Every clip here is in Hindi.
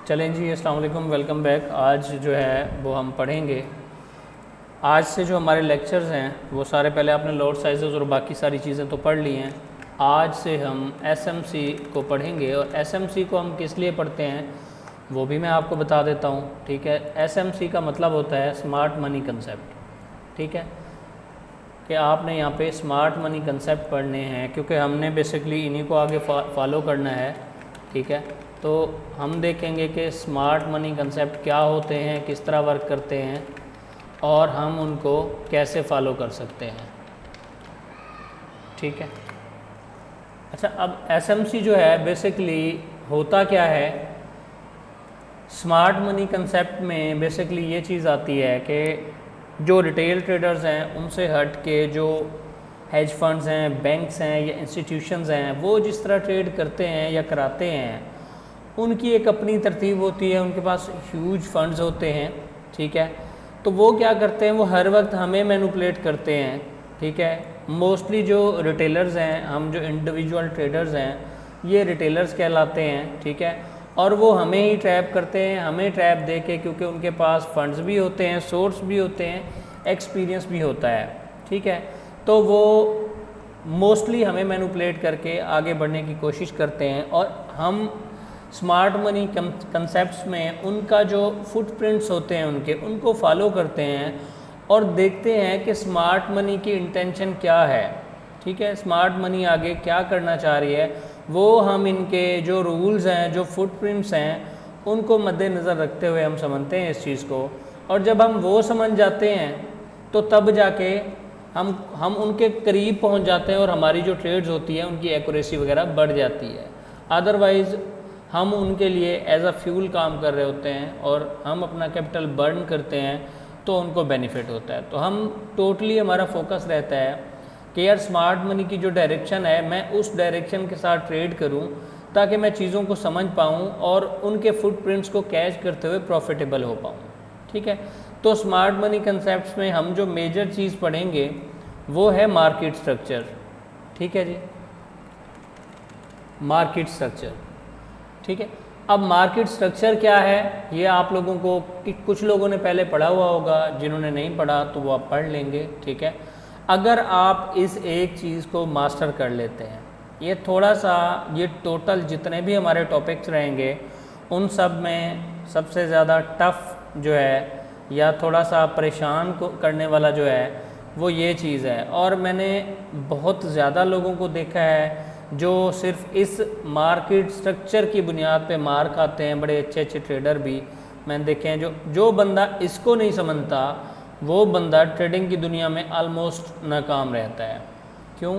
चलें जी, अस्सलाम वालेकुम, वेलकम बैक। आज जो है वो हम पढ़ेंगे। आज से जो हमारे लेक्चर्स हैं वो सारे, पहले आपने लॉट साइजेस और बाकी सारी चीज़ें तो पढ़ ली हैं। आज से हम एसएमसी को पढ़ेंगे और एसएमसी को हम किस लिए पढ़ते हैं वो भी मैं आपको बता देता हूँ। ठीक है, एसएमसी का मतलब होता है स्मार्ट मनी कंसेप्ट। ठीक है, कि आपने यहाँ पे स्मार्ट मनी कंसेप्ट पढ़ने हैं क्योंकि हमने बेसिकली इन्हीं को आगे फॉलो करना है। ठीक है, तो हम देखेंगे कि स्मार्ट मनी कंसेप्ट क्या होते हैं, किस तरह वर्क करते हैं और हम उनको कैसे फॉलो कर सकते हैं। ठीक है, अच्छा, अब एसएमसी जो है बेसिकली होता क्या है। स्मार्ट मनी कंसेप्ट में बेसिकली ये चीज़ आती है कि जो रिटेल ट्रेडर्स हैं उनसे हट के जो हेज फंड्स हैं, बैंक्स हैं या इंस्टीट्यूशंस हैं, वो जिस तरह ट्रेड करते हैं या कराते हैं उनकी एक अपनी तरतीब होती है। उनके पास ह्यूज फंड्स होते हैं। ठीक है, तो वो क्या करते हैं, वो हर वक्त हमें मैनिपुलेट करते हैं। ठीक है, मोस्टली जो रिटेलर्स हैं, हम जो इंडिविजुअल ट्रेडर्स हैं, ये रिटेलर्स कहलाते हैं। ठीक है, और वो हमें ही ट्रैप करते हैं, हमें ट्रैप दे के, क्योंकि उनके पास फंड्स भी होते हैं, सोर्स भी होते हैं, एक्सपीरियंस भी होता है। ठीक है, तो वो मोस्टली हमें मैनिपुलेट करके आगे बढ़ने की कोशिश करते हैं और हम स्मार्ट मनी कंसेप्ट्स में उनका जो फुटप्रिंट्स होते हैं उनको फॉलो करते हैं और देखते हैं कि स्मार्ट मनी की इंटेंशन क्या है। ठीक है, स्मार्ट मनी आगे क्या करना चाह रही है, वो हम इनके जो रूल्स हैं, जो फुटप्रिंट्स हैं, उनको मद्देनज़र रखते हुए हम समझते हैं इस चीज़ को। और जब हम वो समझ जाते हैं तो तब जाके हम उनके करीब पहुंच जाते हैं और हमारी जो ट्रेड्स होती हैं उनकी एक्यूरेसी वगैरह बढ़ जाती है। अदरवाइज़ हम उनके लिए एज अ फ्यूल काम कर रहे होते हैं और हम अपना कैपिटल बर्न करते हैं तो उनको बेनिफिट होता है। तो हम टोटली हमारा फोकस रहता है कि यार स्मार्ट मनी की जो डायरेक्शन है मैं उस डायरेक्शन के साथ ट्रेड करूं ताकि मैं चीज़ों को समझ पाऊं और उनके फुटप्रिंट्स को कैच करते हुए प्रॉफिटेबल हो पाऊं। ठीक है, तो स्मार्ट मनी कंसेप्ट्स में हम जो मेजर चीज़ पढ़ेंगे वो है मार्केट स्ट्रक्चर। ठीक है जी, मार्केट स्ट्रक्चर। ठीक है, अब मार्केट स्ट्रक्चर क्या है ये आप लोगों को कुछ लोगों ने पहले पढ़ा हुआ होगा, जिन्होंने नहीं पढ़ा तो वो आप पढ़ लेंगे। ठीक है, अगर आप इस एक चीज़ को मास्टर कर लेते हैं, ये थोड़ा सा, ये टोटल जितने भी हमारे टॉपिक्स रहेंगे उन सब में सबसे ज़्यादा टफ़ जो है या थोड़ा सा परेशान को करने वाला जो है वो ये चीज़ है। और मैंने बहुत ज़्यादा लोगों को देखा है जो सिर्फ इस मार्केट स्ट्रक्चर की बुनियाद पे मार खाते हैं, बड़े अच्छे अच्छे ट्रेडर भी मैंने देखे हैं। जो बंदा इसको नहीं समझता वो बंदा ट्रेडिंग की दुनिया में ऑलमोस्ट नाकाम रहता है। क्यों?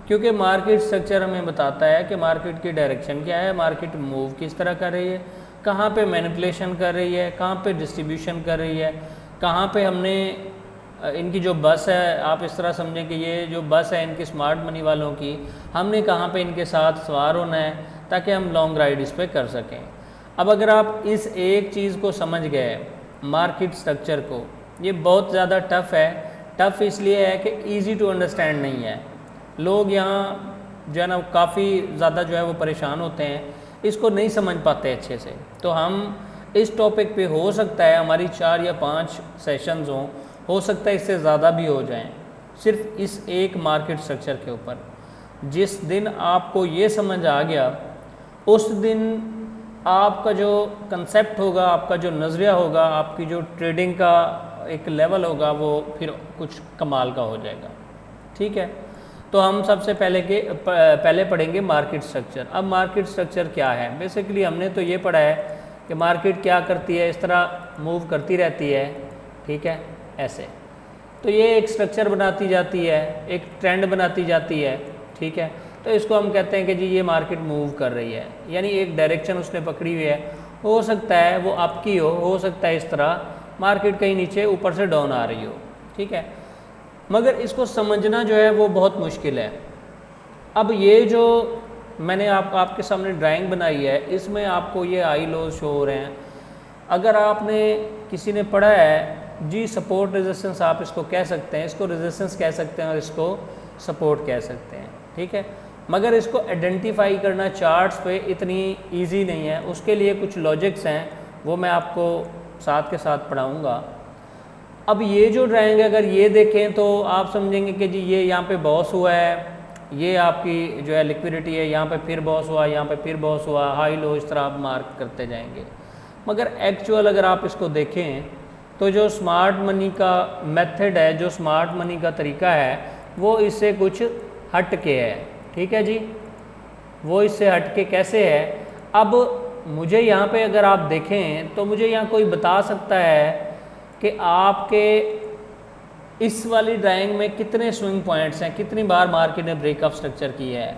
क्योंकि मार्केट स्ट्रक्चर हमें बताता है कि मार्केट की डायरेक्शन क्या है, मार्केट मूव किस तरह कर रही है, कहाँ पे मैनिपुलेशन कर रही है, कहाँ पे डिस्ट्रीब्यूशन कर रही है, कहाँ पे हमने इनकी जो बस है, आप इस तरह समझें कि ये जो बस है इनकी स्मार्ट मनी वालों की, हमने कहाँ पे इनके साथ सवार होना है ताकि हम लॉन्ग राइड इस पर कर सकें। अब अगर आप इस एक चीज़ को समझ गए, मार्केट स्ट्रक्चर को, ये बहुत ज़्यादा टफ़ है। टफ़ इसलिए है कि ईज़ी टू अंडरस्टैंड नहीं है। लोग यहाँ जो है ना काफ़ी ज़्यादा जो है वो परेशान होते हैं, इसको नहीं समझ पाते अच्छे से। तो हम इस टॉपिक पे हो सकता है हमारी 4 या 5 सेशंस हों, हो सकता है इससे ज़्यादा भी हो जाएं, सिर्फ इस एक मार्केट स्ट्रक्चर के ऊपर। जिस दिन आपको ये समझ आ गया उस दिन आपका जो कंसेप्ट होगा, आपका जो नज़रिया होगा, आपकी जो ट्रेडिंग का एक लेवल होगा वो फिर कुछ कमाल का हो जाएगा। ठीक है, तो हम सबसे पहले पढ़ेंगे मार्केट स्ट्रक्चर। अब मार्केट स्ट्रक्चर क्या है, बेसिकली हमने तो ये पढ़ा है कि मार्केट क्या करती है, इस तरह मूव करती रहती है। ठीक है, ऐसे तो ये एक स्ट्रक्चर बनाती जाती है, एक ट्रेंड बनाती जाती है। ठीक है, तो इसको हम कहते हैं कि जी ये मार्केट मूव कर रही है, यानी एक डायरेक्शन उसने पकड़ी हुई है। हो सकता है वो अप की हो सकता है इस तरह मार्केट कहीं नीचे ऊपर से डाउन आ रही हो। ठीक है, मगर इसको समझना जो है वो बहुत मुश्किल है। अब ये जो मैंने आपके सामने ड्राइंग बनाई है, इसमें आपको ये हाई लोज शो हो रहे हैं। अगर आपने किसी ने पढ़ा है जी सपोर्ट रेजिस्टेंस, आप इसको कह सकते हैं, इसको रेजिस्टेंस कह सकते हैं और इसको सपोर्ट कह सकते हैं। ठीक है, मगर इसको आइडेंटिफाई करना चार्ट्स पे इतनी इजी नहीं है, उसके लिए कुछ लॉजिक्स हैं वो मैं आपको साथ के साथ पढ़ाऊँगा। अब ये जो ड्राइंग है अगर ये देखें तो आप समझेंगे कि जी ये यहाँ पे बॉस हुआ है, ये आपकी जो है लिक्विडिटी है, यहाँ पे फिर बॉस हुआ, यहाँ पे फिर बॉस हुआ, हाई लो, इस तरह आप मार्क करते जाएंगे। मगर एक्चुअल अगर आप इसको देखें तो जो स्मार्ट मनी का मेथड है, जो स्मार्ट मनी का तरीका है, वो इससे कुछ हट के है। ठीक है जी, वो इससे हट के कैसे है? अब मुझे यहाँ पे अगर आप देखें तो मुझे यहाँ कोई बता सकता है कि आपके इस वाली ड्राइंग में कितने स्विंग पॉइंट्स हैं, कितनी बार मार्केट ने ब्रेकअप स्ट्रक्चर किया है?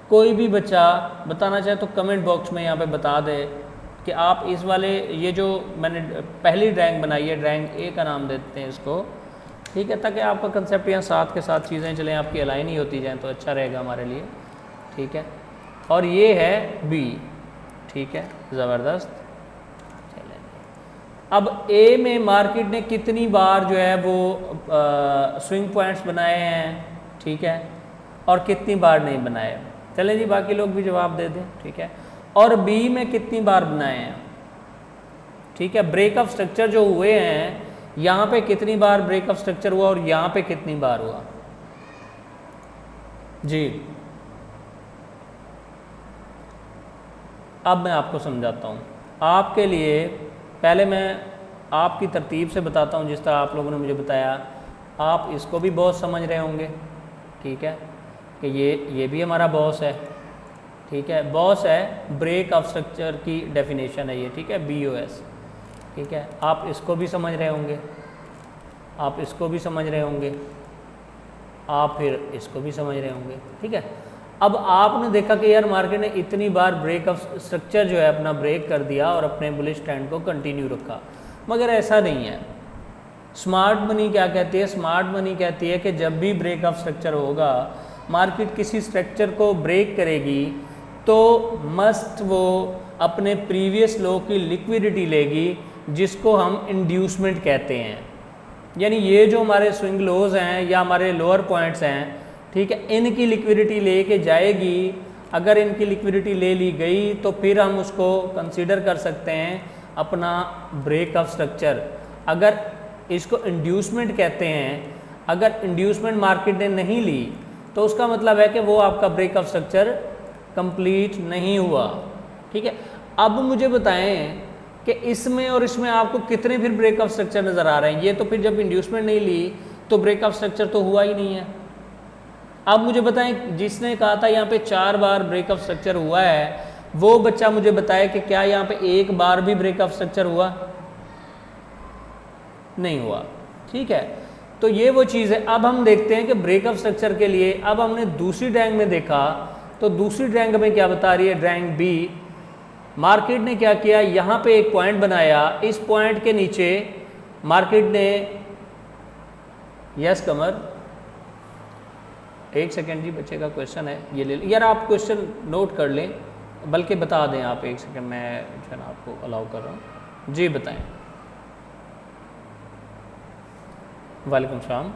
कोई भी बच्चा बताना चाहे तो कमेंट बॉक्स में यहाँ पे बता दे कि आप इस वाले, ये जो मैंने पहली ड्राइंग बनाई है, ड्राइंग ए का नाम देते हैं इसको, ठीक है, ताकि आपका कंसेप्ट यहाँ साथ के साथ चीज़ें चलें, आपकी अलाइन ही होती जाएँ तो अच्छा रहेगा हमारे लिए। ठीक है, और ये है बी। ठीक है, ज़बरदस्त। अब ए में मार्केट ने कितनी बार जो है वो स्विंग पॉइंट्स बनाए हैं, ठीक है, और कितनी बार नहीं बनाए? चलें जी, बाकी लोग भी जवाब दे दें। ठीक है, और बी में कितनी बार बनाए हैं? ठीक है, ब्रेकअप स्ट्रक्चर जो हुए हैं, यहाँ पे कितनी बार ब्रेकअप स्ट्रक्चर हुआ और यहाँ पे कितनी बार हुआ? जी, अब मैं आपको समझाता हूँ। आपके लिए पहले मैं आपकी तरतीब से बताता हूँ जिस तरह आप लोगों ने मुझे बताया। आप इसको भी बहुत समझ रहे होंगे, ठीक है, कि ये भी हमारा बॉस है। ठीक है, बॉस है, ब्रेक ऑफ स्ट्रक्चर की डेफिनेशन है ये। ठीक है, BOS। ठीक है, आप इसको भी समझ रहे होंगे, आप इसको भी समझ रहे होंगे, आप फिर इसको भी समझ रहे होंगे। ठीक है, अब आपने देखा कि यार मार्केट ने इतनी बार ब्रेक ऑफ स्ट्रक्चर जो है अपना ब्रेक कर दिया और अपने बुलिश ट्रेंड को कंटिन्यू रखा, मगर ऐसा नहीं है। स्मार्ट मनी क्या कहती है? स्मार्ट मनी कहती है कि जब भी ब्रेक ऑफ स्ट्रक्चर होगा, मार्केट किसी स्ट्रक्चर को ब्रेक करेगी तो मस्ट वो अपने प्रीवियस लो की लिक्विडिटी लेगी, जिसको हम इंड्यूसमेंट कहते हैं। यानी ये जो हमारे स्विंग लोज हैं या हमारे लोअर पॉइंट्स हैं, ठीक है, इनकी लिक्विडिटी लेके जाएगी। अगर इनकी लिक्विडिटी ले ली गई तो फिर हम उसको कंसीडर कर सकते हैं अपना ब्रेक ऑफ स्ट्रक्चर। अगर इसको इंड्यूसमेंट कहते हैं, अगर इंड्यूसमेंट मार्केट ने नहीं ली तो उसका मतलब है कि वो आपका ब्रेक ऑफ स्ट्रक्चर कंप्लीट नहीं हुआ। ठीक है, अब मुझे बताएं कि इसमें और इसमें आपको कितने फिर ब्रेक ऑफ स्ट्रक्चर नज़र आ रहे हैं? ये तो फिर जब इंड्यूसमेंट नहीं ली तो ब्रेक ऑफ स्ट्रक्चर तो हुआ ही नहीं है। अब मुझे बताएं, जिसने कहा था यहाँ पे 4 बार ब्रेक ऑफ स्ट्रक्चर हुआ है, वो बच्चा मुझे बताए कि क्या यहाँ पे एक बार भी ब्रेक ऑफ स्ट्रक्चर हुआ? नहीं हुआ। ठीक है, तो ये वो चीज़ है। अब हम देखते हैं कि ब्रेक ऑफ स्ट्रक्चर के लिए, अब हमने दूसरी ड्राइंग में देखा तो दूसरी ड्राइंग में क्या बता रही है? ड्राइंग बी, मार्केट ने क्या किया, यहाँ पे एक पॉइंट बनाया, इस पॉइंट के नीचे मार्केट ने, यस कमर, एक सेकेंड जी, बच्चे का क्वेश्चन है, ये ले यार, आप क्वेश्चन नोट कर लें, बल्कि बता दें आप। एक सेकेंड, मैं जो है ना आपको अलाउ कर रहा हूँ। जी बताएं। वालेकुम सलाम।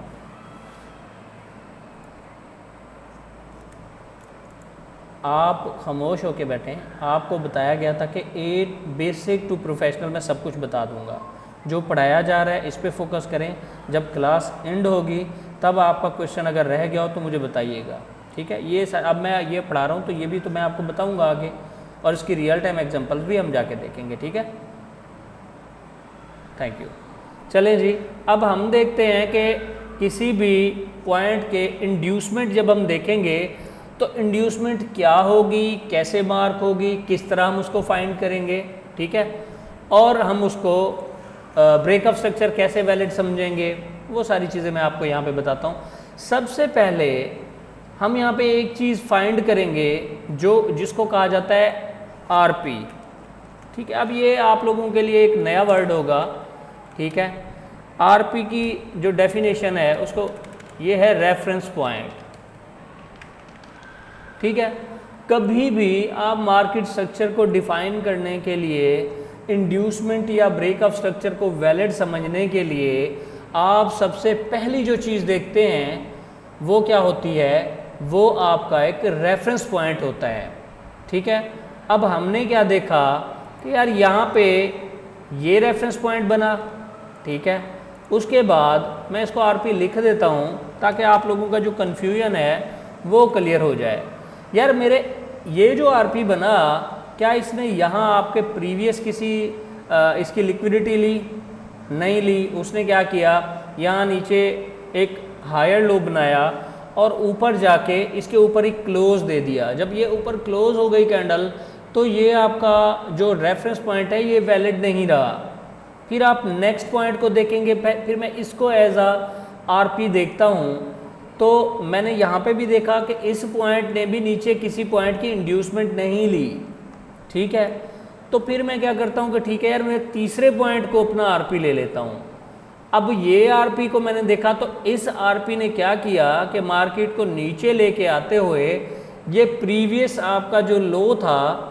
आप खामोश होके बैठें। आपको बताया गया था कि 8 बेसिक टू प्रोफेशनल में सब कुछ बता दूंगा। जो पढ़ाया जा रहा है इस पे फोकस करें। जब क्लास एंड होगी तब आपका क्वेश्चन अगर रह गया हो तो मुझे बताइएगा। ठीक है, ये अब मैं ये पढ़ा रहा हूँ तो ये भी तो मैं आपको बताऊँगा आगे, और इसकी रियल टाइम एग्जांपल्स भी हम जाके देखेंगे। ठीक है, थैंक यू। चलें जी, अब हम देखते हैं कि किसी भी पॉइंट के इंड्यूसमेंट जब हम देखेंगे तो इंड्यूसमेंट क्या होगी, कैसे मार्क होगी, किस तरह हम उसको फाइंड करेंगे। ठीक है, और हम उसको ब्रेकअप स्ट्रक्चर कैसे वैलिड समझेंगे, वो सारी चीज़ें मैं आपको यहाँ पे बताता हूँ। सबसे पहले हम यहाँ पे एक चीज़ फाइंड करेंगे जिसको कहा जाता है आरपी। ठीक है, अब ये आप लोगों के लिए एक नया वर्ड होगा। ठीक है, आरपी की जो डेफिनेशन है उसको, ये है रेफरेंस पॉइंट। ठीक है, कभी भी आप मार्केट स्ट्रक्चर को डिफाइन करने के लिए, इंड्यूसमेंट या ब्रेकअप स्ट्रक्चर को वैलिड समझने के लिए आप सबसे पहली जो चीज़ देखते हैं वो क्या होती है, वो आपका एक रेफरेंस पॉइंट होता है। ठीक है, अब हमने क्या देखा कि यार यहाँ पे ये रेफरेंस पॉइंट बना, ठीक है। उसके बाद मैं इसको आरपी लिख देता हूँ ताकि आप लोगों का जो कन्फ्यूजन है वो क्लियर हो जाए। यार मेरे ये जो आरपी बना, क्या इसने यहाँ आपके प्रीवियस किसी इसकी लिक्विडिटी ली? नहीं ली। उसने क्या किया, यहाँ नीचे एक हायर लो बनाया और ऊपर जाके इसके ऊपर एक क्लोज दे दिया। जब ये ऊपर क्लोज हो गई कैंडल, तो ये आपका जो रेफरेंस पॉइंट है ये वैलिड नहीं रहा। फिर आप नेक्स्ट पॉइंट को देखेंगे, फिर मैं इसको एज आ आरपी देखता हूँ, तो मैंने यहाँ पे भी देखा कि इस पॉइंट ने भी नीचे किसी पॉइंट की इंड्यूसमेंट नहीं ली, ठीक है। तो फिर मैं क्या करता हूँ कि ठीक है यार, मैं तीसरे पॉइंट को अपना आरपी ले लेता हूँ। अब ये आरपी को मैंने देखा तो इस आरपी ने क्या किया कि मार्केट को नीचे लेके आते हुए ये प्रीवियस आपका जो लो था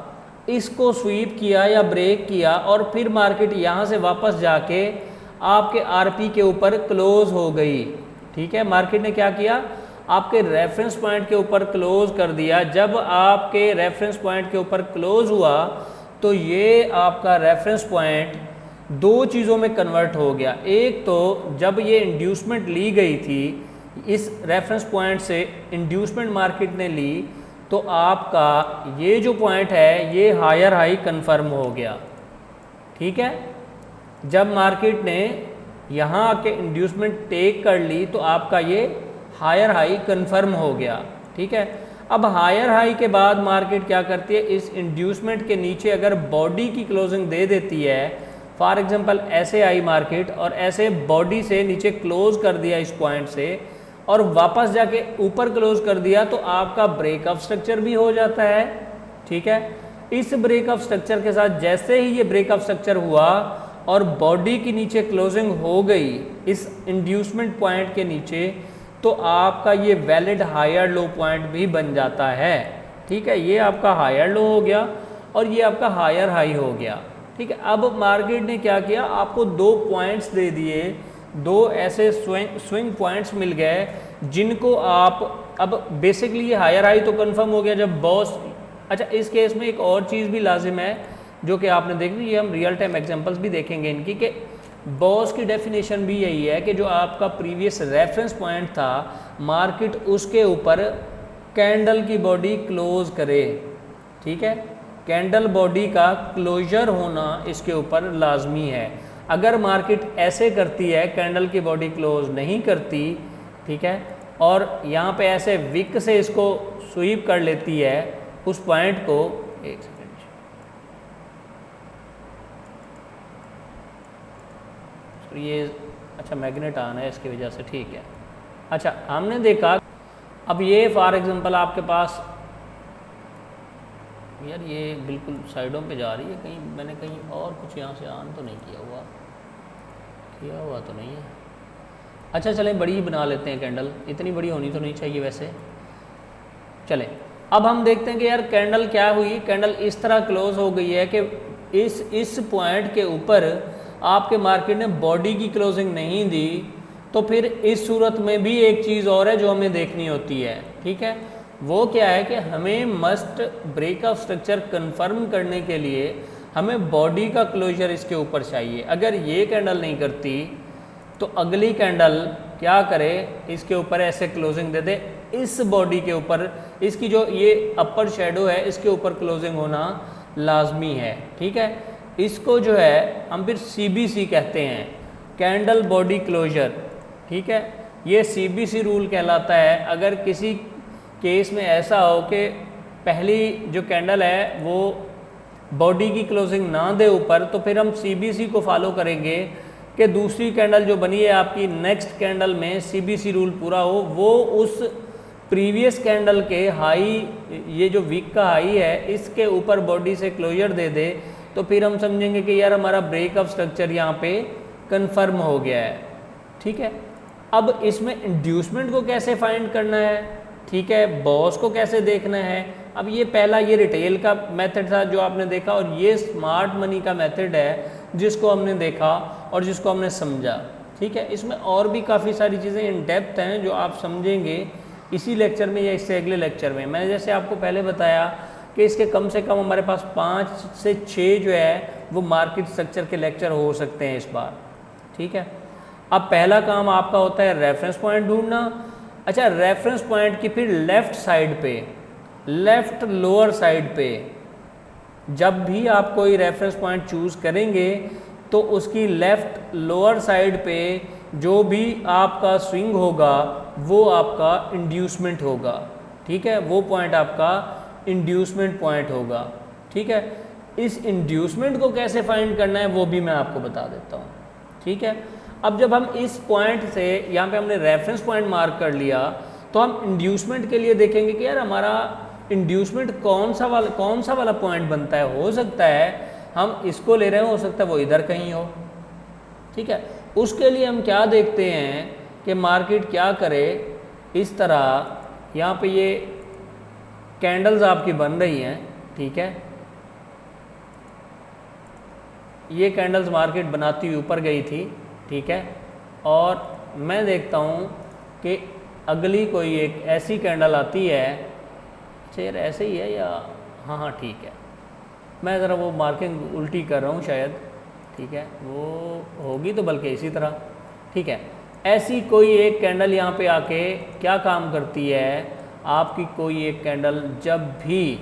इसको स्वीप किया या ब्रेक किया, और फिर मार्केट यहाँ से वापस जाके आपके आरपी के ऊपर क्लोज हो गई, ठीक है। मार्केट ने क्या किया, आपके रेफरेंस पॉइंट के ऊपर क्लोज कर दिया। जब आपके रेफरेंस पॉइंट के ऊपर क्लोज हुआ तो ये आपका रेफरेंस पॉइंट दो चीज़ों में कन्वर्ट हो गया। एक तो जब ये इंड्यूसमेंट ली गई थी इस रेफरेंस पॉइंट से, इंड्यूसमेंट मार्केट ने ली, तो आपका ये जो पॉइंट है ये हायर हाई कंफर्म हो गया, ठीक है। जब मार्केट ने यहाँ आके इंड्यूसमेंट टेक कर ली तो आपका ये हायर हाई कंफर्म हो गया, ठीक है। अब हायर हाई के बाद मार्केट क्या करती है, इस इंड्यूसमेंट के नीचे अगर बॉडी की क्लोजिंग दे देती है, फॉर एग्जांपल ऐसे आई मार्केट और ऐसे बॉडी से नीचे क्लोज कर दिया इस पॉइंट से और वापस जाके ऊपर क्लोज कर दिया, तो आपका ब्रेकअप स्ट्रक्चर भी हो जाता है, ठीक है। इस ब्रेकअप स्ट्रक्चर के साथ जैसे ही ये ब्रेकअप स्ट्रक्चर हुआ और बॉडी के नीचे क्लोजिंग हो गई इस इंड्यूसमेंट पॉइंट के नीचे, तो आपका ये वैलिड हायर लो पॉइंट भी बन जाता है, ठीक है। ये आपका हायर लो हो गया और ये आपका हायर हाई हो गया, ठीक है। अब मार्केट ने क्या किया, आपको दो पॉइंट्स दे दिए, दो ऐसे स्विंग पॉइंट्स मिल गए जिनको आप, अब बेसिकली ये हायर हाई तो कंफर्म हो गया जब बॉस। अच्छा, इस केस में एक और चीज़ भी लाजिम है जो कि आपने देख ली, ये हम रियल टाइम एग्जांपल्स भी देखेंगे इनकी, कि बॉस की डेफिनेशन भी यही है कि जो आपका प्रीवियस रेफरेंस पॉइंट था, मार्केट उसके ऊपर कैंडल की बॉडी क्लोज करे, ठीक है। कैंडल बॉडी का क्लोजर होना इसके ऊपर लाजमी है। अगर मार्केट ऐसे करती है, कैंडल की बॉडी क्लोज नहीं करती, ठीक है, और यहाँ पे ऐसे विक से इसको स्वीप कर लेती है उस पॉइंट को, एक सेकेंड, तो ये अच्छा मैग्नेट ऑन है इसकी वजह से, ठीक है। अच्छा, हमने देखा अब ये फॉर एग्जांपल आपके पास, यार ये बिल्कुल साइडों पे जा रही है, कहीं मैंने कहीं और कुछ यहाँ से ऑन तो नहीं किया हुआ तो नहीं है। अच्छा चलें, बड़ी ही बना लेते हैं कैंडल, इतनी बड़ी होनी तो नहीं चाहिए वैसे। चलें, अब हम देखते हैं कि यार कैंडल क्या हुई, कैंडल इस तरह क्लोज हो गई है कि इस पॉइंट के ऊपर आपके मार्केट ने बॉडी की क्लोजिंग नहीं दी, तो फिर इस सूरत में भी एक चीज़ और है जो हमें देखनी होती है, ठीक है। वो क्या है कि हमें मस्ट ब्रेकअप स्ट्रक्चर कंफर्म करने के लिए हमें बॉडी का क्लोजर इसके ऊपर चाहिए। अगर ये कैंडल नहीं करती तो अगली कैंडल क्या करे, इसके ऊपर ऐसे क्लोजिंग दे दे, इस बॉडी के ऊपर, इसकी जो ये अपर शेडो है इसके ऊपर क्लोजिंग होना लाजमी है, ठीक है। इसको जो है हम फिर CBC कहते हैं, कैंडल बॉडी क्लोजर, ठीक है। ये CBC रूल कहलाता है। अगर किसी केस में ऐसा हो कि पहली जो कैंडल है वो बॉडी की क्लोजिंग ना दे ऊपर, तो फिर हम CBC को फॉलो करेंगे कि दूसरी कैंडल जो बनी है आपकी नेक्स्ट कैंडल में CBC रूल पूरा हो, वो उस प्रीवियस कैंडल के हाई, ये जो वीक का हाई है इसके ऊपर बॉडी से क्लोजर दे दे, तो फिर हम समझेंगे कि यार हमारा ब्रेकअप स्ट्रक्चर यहाँ पे कंफर्म हो गया है, ठीक है। अब इसमें इंड्यूसमेंट को कैसे फाइंड करना है, ठीक है, बॉस को कैसे देखना है। अब ये पहला ये रिटेल का मेथड था जो आपने देखा, और ये स्मार्ट मनी का मेथड है जिसको हमने देखा और जिसको हमने समझा, ठीक है। इसमें और भी काफ़ी सारी चीज़ें इन डेप्थ हैं जो आप समझेंगे इसी लेक्चर में या इससे अगले लेक्चर में। मैंने जैसे आपको पहले बताया कि इसके कम से कम हमारे पास 5 से 6 जो है वो मार्केट स्ट्रक्चर के लेक्चर हो सकते हैं इस बार, ठीक है। अब पहला काम आपका होता है रेफरेंस पॉइंट ढूंढना। अच्छा, रेफरेंस पॉइंट की फिर लेफ़्ट साइड पे, लेफ़्ट लोअर साइड पे जब भी आप कोई रेफरेंस पॉइंट चूज़ करेंगे तो उसकी लेफ़्ट लोअर साइड पे जो भी आपका स्विंग होगा वो आपका इंड्यूसमेंट होगा, ठीक है। वो पॉइंट आपका इंड्यूसमेंट पॉइंट होगा, ठीक है। इस इंड्यूसमेंट को कैसे फाइंड करना है वो भी मैं आपको बता देता हूँ, ठीक है। अब जब हम इस पॉइंट से, यहाँ पे हमने रेफरेंस पॉइंट मार्क कर लिया, तो हम इंड्यूसमेंट के लिए देखेंगे कि यार हमारा इंड्यूसमेंट कौन सा वाला पॉइंट बनता है। हो सकता है हम इसको ले रहे हो सकता है वो इधर कहीं हो, ठीक है। उसके लिए हम क्या देखते हैं कि मार्केट क्या करे, इस तरह यहाँ पे ये कैंडल्स आपकी बन रही हैं, ठीक है। ये कैंडल्स मार्केट बनाती हुई ऊपर गई थी, ठीक है। और मैं देखता हूँ कि अगली कोई एक ऐसी कैंडल आती है, शेयर ऐसे ही है या हाँ ठीक है, मैं ज़रा वो मार्किंग उल्टी कर रहा हूँ शायद, ठीक है। वो होगी तो बल्कि इसी तरह, ठीक है। ऐसी कोई एक कैंडल यहाँ पे आके क्या काम करती है, आपकी कोई एक कैंडल जब भी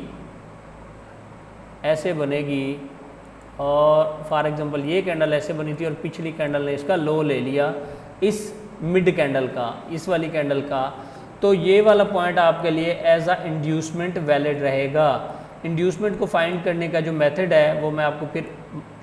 ऐसे बनेगी, और फॉर एग्जांपल ये कैंडल ऐसे बनी थी और पिछली कैंडल ने इसका लो ले लिया इस मिड कैंडल का, इस वाली कैंडल का, तो ये वाला पॉइंट आपके लिए एज अ इंड्यूसमेंट वैलिड रहेगा। इंड्यूसमेंट को फाइंड करने का जो मेथड है वो मैं आपको फिर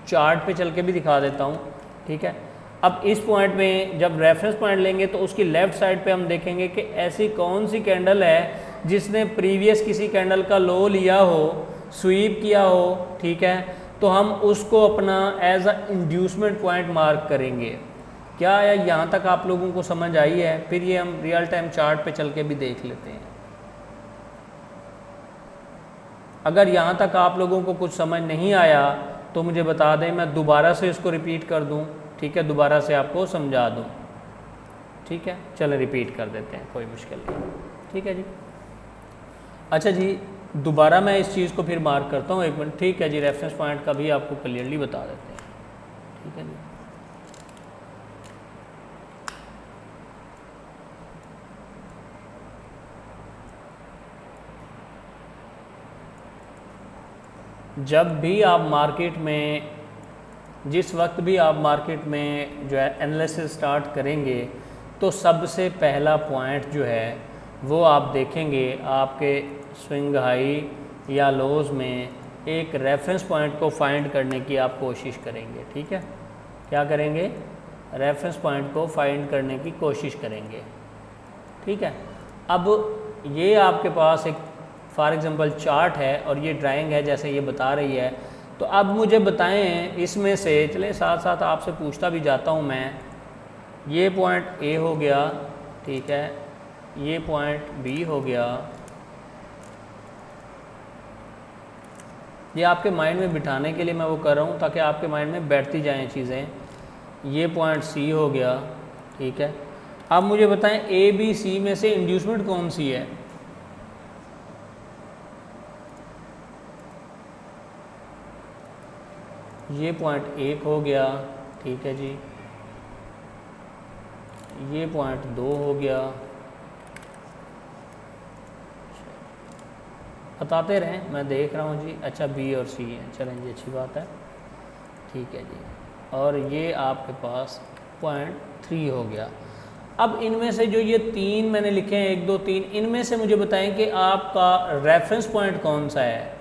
चार्ट पे चल के भी दिखा देता हूँ, ठीक है। अब इस पॉइंट में जब रेफरेंस पॉइंट लेंगे तो उसकी लेफ़्ट साइड पे हम देखेंगे कि ऐसी कौन सी कैंडल है जिसने प्रीवियस किसी कैंडल का लो लिया हो, स्वीप किया हो, ठीक है। तो हम उसको अपना as a inducement point mark करेंगे। क्या है, यहाँ तक आप लोगों को समझ आई है? फिर ये हम रियल टाइम चार्ट पे चल के भी देख लेते हैं। अगर यहाँ तक आप लोगों को कुछ समझ नहीं आया तो मुझे बता दें, मैं दोबारा से इसको रिपीट कर दूँ, ठीक है, दोबारा से आपको समझा दूँ, ठीक है। चलें रिपीट कर देते हैं, कोई मुश्किल नहीं, ठीक है जी। अच्छा जी, दोबारा मैं इस चीज़ को फिर मार्क करता हूँ, एक मिनट, ठीक है जी। रेफरेंस पॉइंट का भी आपको क्लियरली बता देते हैं, ठीक है जी। जब भी आप मार्केट में, जिस वक्त भी आप मार्केट में जो है एनालिसिस स्टार्ट करेंगे तो सबसे पहला पॉइंट जो है वो आप देखेंगे आपके स्विंग हाई या लोज में एक रेफरेंस पॉइंट को फाइंड करने की आप कोशिश करेंगे, ठीक है। क्या करेंगे? रेफरेंस पॉइंट को फाइंड करने की कोशिश करेंगे, ठीक है। अब ये आपके पास एक फॉर एग्जांपल चार्ट है और ये ड्राइंग है जैसे ये बता रही है। तो अब मुझे बताएं इसमें से, चले साथ साथ आपसे पूछता भी जाता हूँ मैं, ये पॉइंट ए हो गया, ठीक है, ये पॉइंट बी हो गया, ये आपके माइंड में बिठाने के लिए मैं वो कर रहा हूँ ताकि आपके माइंड में बैठती जाएँ चीज़ें। ये पॉइंट सी हो गया, ठीक है। अब मुझे बताएं ए बी सी में से इंड्यूसमेंट कौन सी है? ये पॉइंट एक हो गया, ठीक है जी, ये पॉइंट दो हो गया, बताते रहें मैं देख रहा हूँ जी। अच्छा बी और सी है, चलें जी, अच्छी बात है, ठीक है जी। और ये आपके पास पॉइंट थ्री हो गया। अब इनमें से जो ये तीन मैंने लिखे हैं, एक दो तीन, इनमें से मुझे बताएं कि आपका रेफरेंस पॉइंट कौन सा है।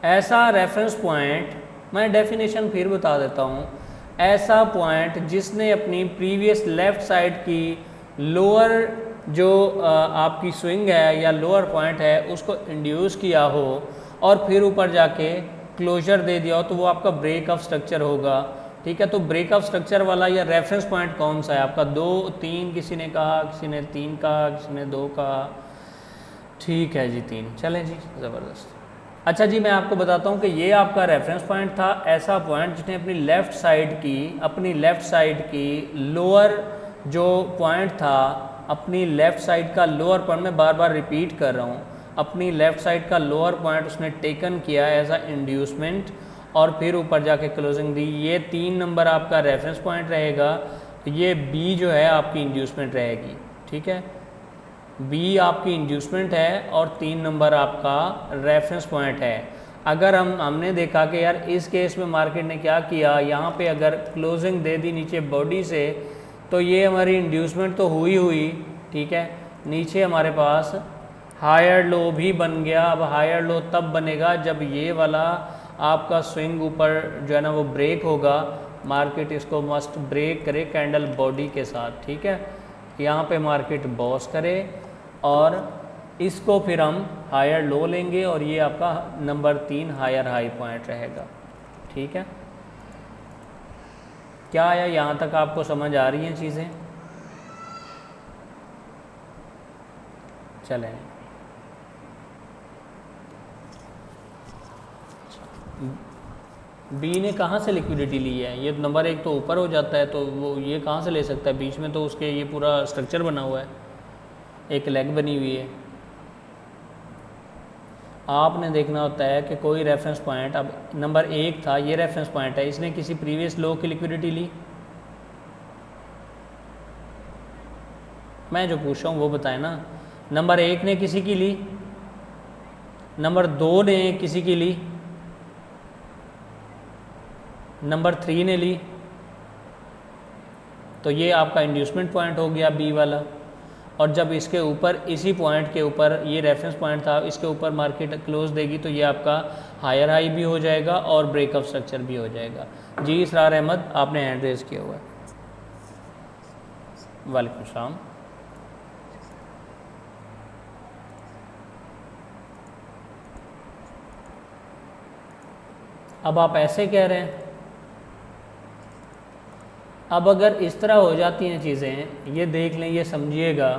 ऐसा रेफरेंस पॉइंट, मैं डेफिनेशन फिर बता देता हूँ, ऐसा पॉइंट जिसने अपनी प्रीवियस लेफ़्ट साइड की लोअर जो आपकी स्विंग है या लोअर पॉइंट है उसको इंड्यूस किया हो और फिर ऊपर जाके क्लोजर दे दिया हो, तो वो आपका ब्रेक ऑफ स्ट्रक्चर होगा, ठीक है। तो ब्रेक ऑफ स्ट्रक्चर वाला या रेफरेंस पॉइंट कौन सा है आपका? दो, तीन किसी ने कहा, किसी ने तीन कहा, किसी ने दो कहा, ठीक है जी, तीन। चलें जी, ज़बरदस्त। अच्छा जी, मैं आपको बताता हूँ कि ये आपका रेफरेंस पॉइंट था, ऐसा पॉइंट जिसने अपनी लेफ़्ट साइड की लोअर जो पॉइंट था, अपनी लेफ़्ट साइड का लोअर पॉइंट, मैं बार बार रिपीट कर रहा हूँ, अपनी लेफ़्ट साइड का लोअर पॉइंट उसने टेकन किया एज अ इंड्यूसमेंट और फिर ऊपर जाके क्लोजिंग दी। ये 3 नंबर आपका रेफरेंस पॉइंट रहेगा, ये बी जो है आपकी इंड्यूसमेंट रहेगी। ठीक है, बी आपकी इंड्यूसमेंट है और 3 नंबर आपका रेफरेंस पॉइंट है। अगर हमने देखा कि यार इस केस में मार्केट ने क्या किया, यहाँ पे अगर क्लोजिंग दे दी नीचे बॉडी से, तो ये हमारी इंड्यूसमेंट तो हुई। ठीक है, नीचे हमारे पास हायर लो भी बन गया। अब हायर लो तब बनेगा जब ये वाला आपका स्विंग ऊपर जो है ना वो ब्रेक होगा। मार्केट इसको मस्ट ब्रेक करे कैंडल बॉडी के साथ। ठीक है, यहाँ पे मार्केट बॉस करे और इसको फिर हम हायर लो लेंगे और ये आपका नंबर 3 हायर हाई पॉइंट रहेगा। ठीक है, क्या आया, यहाँ तक आपको समझ आ रही हैं चीज़ें? चलें, बी ने कहाँ से लिक्विडिटी ली है? ये नंबर 1 तो ऊपर हो जाता है, तो वो ये कहाँ से ले सकता है? बीच में तो उसके ये पूरा स्ट्रक्चर बना हुआ है, एक लेग बनी हुई है। आपने देखना होता है कि कोई रेफरेंस पॉइंट, अब नंबर 1 था, ये रेफरेंस पॉइंट है, इसने किसी प्रीवियस लो की लिक्विडिटी ली? मैं जो पूछ रहा हूँ वो बताए ना। नंबर 1 ने किसी की ली, नंबर 2 ने किसी की ली, नंबर 3 ने ली, तो ये आपका इंड्यूसमेंट पॉइंट हो गया बी वाला। और जब इसके ऊपर, इसी पॉइंट के ऊपर, ये रेफरेंस पॉइंट था, इसके ऊपर मार्केट क्लोज देगी तो ये आपका हायर हाई भी हो जाएगा और ब्रेकअप स्ट्रक्चर भी हो जाएगा। जी इसरार अहमद, आपने हैंड रेज किया हुआ है। वालेकुम सलाम। अब आप ऐसे कह रहे हैं, अब अगर इस तरह हो जाती हैं चीज़ें, ये देख लें, ये समझिएगा,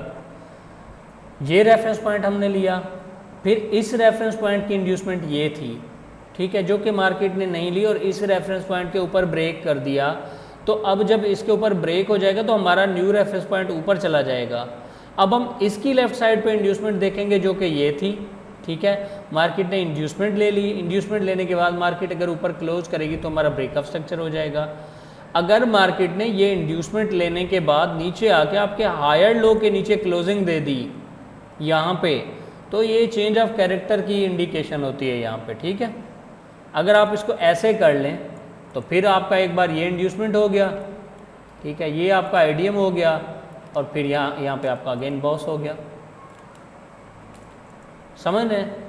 ये रेफरेंस पॉइंट हमने लिया, फिर इस रेफरेंस पॉइंट की इंड्यूसमेंट ये थी। ठीक है, जो कि मार्केट ने नहीं ली और इस रेफरेंस पॉइंट के ऊपर ब्रेक कर दिया। तो अब जब इसके ऊपर ब्रेक हो जाएगा तो हमारा न्यू रेफरेंस पॉइंट ऊपर चला जाएगा। अब हम इसकी लेफ़्ट साइड पे इंड्यूसमेंट देखेंगे जो कि ये थी। ठीक है, मार्केट ने इंड्यूसमेंट ले ली, इंड्यूसमेंट लेने के बाद मार्केट अगर ऊपर क्लोज करेगी तो हमारा ब्रेकअप स्ट्रक्चर हो जाएगा। अगर मार्केट ने ये इंड्यूसमेंट लेने के बाद नीचे आके आपके हायर लो के नीचे क्लोजिंग दे दी यहाँ पे, तो ये चेंज ऑफ कैरेक्टर की इंडिकेशन होती है यहाँ पे। ठीक है, अगर आप इसको ऐसे कर लें तो फिर आपका एक बार ये इंड्यूसमेंट हो गया। ठीक है, ये आपका आईडीएम हो गया और फिर यहाँ पे आपका अगेन बॉस हो गया। समझ रहे हैं?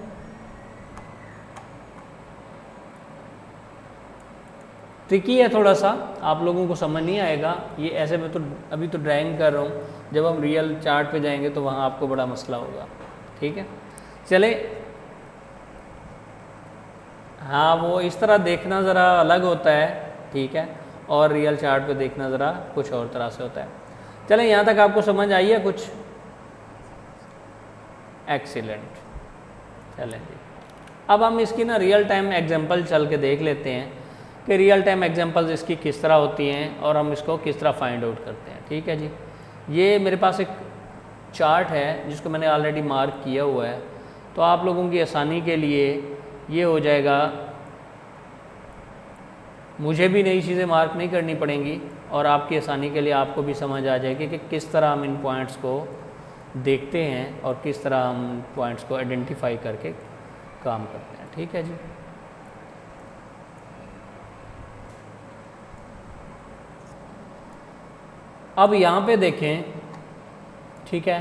ट्रिकी है थोड़ा सा, आप लोगों को समझ नहीं आएगा ये ऐसे। मैं तो अभी तो ड्राइंग कर रहा हूँ, जब हम रियल चार्ट पे जाएंगे तो वहाँ आपको बड़ा मसला होगा। ठीक है, चले, हाँ वो इस तरह देखना ज़रा अलग होता है। ठीक है, और रियल चार्ट पे देखना ज़रा कुछ और तरह से होता है। चले, यहाँ तक आपको समझ आई है कुछ? एक्सीलेंट। चलें जी, अब हम इसकी ना रियल टाइम एग्जांपल चल के देख लेते हैं कि रियल टाइम एग्जांपल्स इसकी किस तरह होती हैं और हम इसको किस तरह फाइंड आउट करते हैं। ठीक है जी, ये मेरे पास एक चार्ट है जिसको मैंने ऑलरेडी मार्क किया हुआ है, तो आप लोगों की आसानी के लिए ये हो जाएगा, मुझे भी नई चीज़ें मार्क नहीं करनी पड़ेंगी और आपकी आसानी के लिए आपको भी समझ आ जाएगी कि किस तरह हम इन पॉइंट्स को देखते हैं और किस तरह हम पॉइंट्स को आइडेंटिफाई करके काम करते हैं। ठीक है जी, अब यहाँ पे देखें। ठीक है,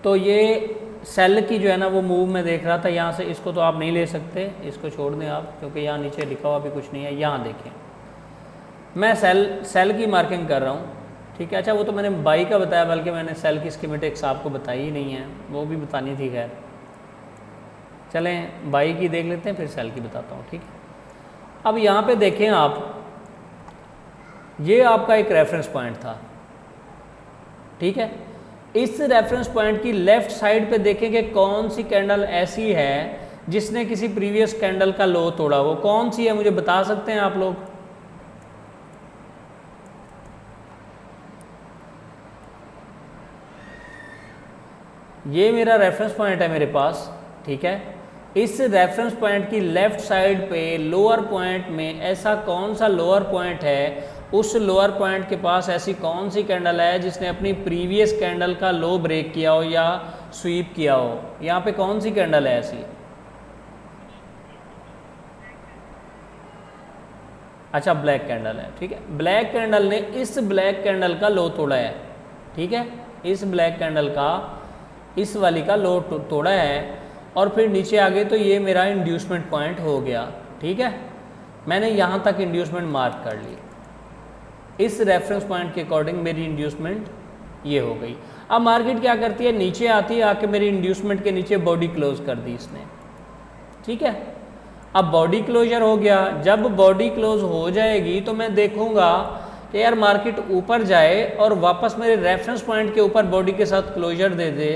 तो ये सेल की जो है ना वो मूव में देख रहा था यहाँ से, इसको तो आप नहीं ले सकते, इसको छोड़ दें आप, क्योंकि यहाँ नीचे लिखा हुआ भी कुछ नहीं है। यहाँ देखें, मैं सेल की मार्किंग कर रहा हूँ। ठीक है, अच्छा वो तो मैंने बाई का बताया, बल्कि मैंने सेल की स्कीमेटिक्स आपको बताई ही नहीं है, वो भी बतानी थी। खैर चलें बाई की देख लेते हैं, फिर सेल की बताता हूँ। ठीक है, अब यहाँ पे देखें आप, ये आपका एक रेफरेंस पॉइंट था। ठीक है, इस रेफरेंस पॉइंट की लेफ्ट साइड पे देखें कि कौन सी कैंडल ऐसी है जिसने किसी प्रीवियस कैंडल का लो तोड़ा। वो कौन सी है, मुझे बता सकते हैं आप लोग? ये मेरा रेफरेंस पॉइंट है मेरे पास। ठीक है, इस रेफरेंस पॉइंट की लेफ्ट साइड पे लोअर पॉइंट में ऐसा कौन सा लोअर पॉइंट है, उस लोअर पॉइंट के पास ऐसी कौन सी कैंडल है जिसने अपनी प्रीवियस कैंडल का लो ब्रेक किया हो या स्वीप किया हो। यहाँ पे कौन सी कैंडल है ऐसी? अच्छा, ब्लैक कैंडल है। ठीक है, ब्लैक कैंडल ने इस ब्लैक कैंडल का लो तोड़ा है। ठीक है, इस ब्लैक कैंडल का इस वाली का लो तोड़ा है और फिर नीचे आ गए तो ये मेरा इंड्यूसमेंट पॉइंट हो गया। ठीक है, मैंने यहाँ तक इंड्यूसमेंट मार्क कर ली। इस रेफरेंस पॉइंट के अकॉर्डिंग मेरी इंड्यूसमेंट ये हो गई। अब मार्केट क्या करती है, नीचे आती है, आके मेरी इंड्यूसमेंट के नीचे बॉडी क्लोज कर दी इसने। ठीक है, अब बॉडी क्लोजर हो गया। जब बॉडी क्लोज हो जाएगी तो मैं देखूंगा कि यार मार्केट ऊपर जाए और वापस मेरे रेफरेंस पॉइंट के ऊपर बॉडी के साथ क्लोजर दे दे,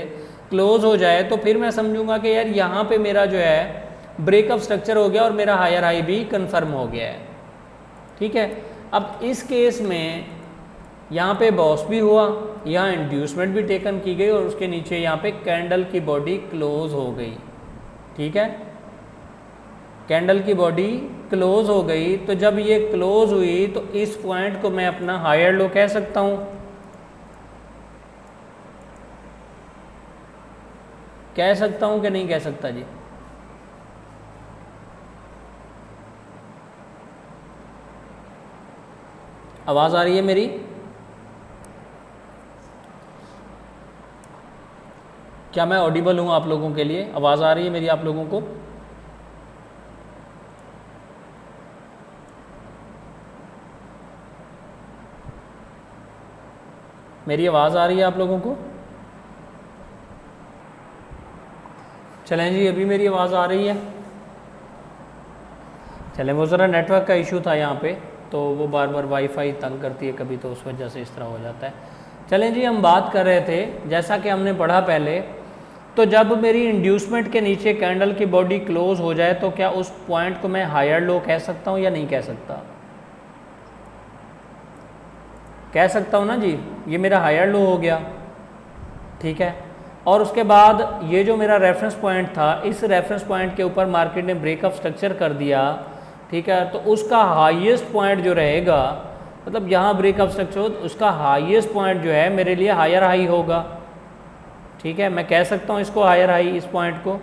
क्लोज हो जाए, तो फिर मैं समझूंगा कि यार यहाँ पे मेरा जो है ब्रेकअप स्ट्रक्चर हो गया और मेरा हायर हाई भी कंफर्म हो गया है। ठीक है, अब इस केस में यहाँ पे बॉस भी हुआ, यहाँ इंड्यूसमेंट भी टेकन की गई और उसके नीचे यहाँ पे कैंडल की बॉडी क्लोज हो गई। ठीक है, कैंडल की बॉडी क्लोज हो गई। तो जब ये क्लोज हुई तो इस पॉइंट को मैं अपना हायर लो कह सकता हूँ। कह सकता हूँ कि नहीं कह सकता जी? आवाज़ आ रही है मेरी? क्या मैं ऑडिबल हूँ आप लोगों के लिए? आवाज़ आ रही है मेरी आप लोगों को? मेरी आवाज़ आ रही है आप लोगों को? चलें जी, अभी मेरी आवाज़ आ रही है? चलें, वो ज़रा नेटवर्क का इशू था यहाँ पे, तो वो बार बार वाईफाई तंग करती है कभी, तो उस वजह से इस तरह हो जाता है। चलें जी, हम बात कर रहे थे जैसा कि हमने पढ़ा पहले, तो जब मेरी इंड्यूसमेंट के नीचे कैंडल की बॉडी क्लोज हो जाए तो क्या उस पॉइंट को मैं हायर लो कह सकता हूँ या नहीं कह सकता? कह सकता हूँ ना जी, ये मेरा हायर लो हो गया। ठीक है, और उसके बाद ये जो मेरा रेफरेंस पॉइंट था, इस रेफरेंस पॉइंट के ऊपर मार्केट ने ब्रेकअप स्ट्रक्चर कर दिया। ठीक है, तो उसका हाईएस्ट पॉइंट जो रहेगा, मतलब यहाँ ब्रेकअप स्ट्रक्चर हो तो उसका हाईएस्ट पॉइंट जो है मेरे लिए हायर हाई होगा। ठीक है, मैं कह सकता हूँ इसको हायर हाई, इस पॉइंट को।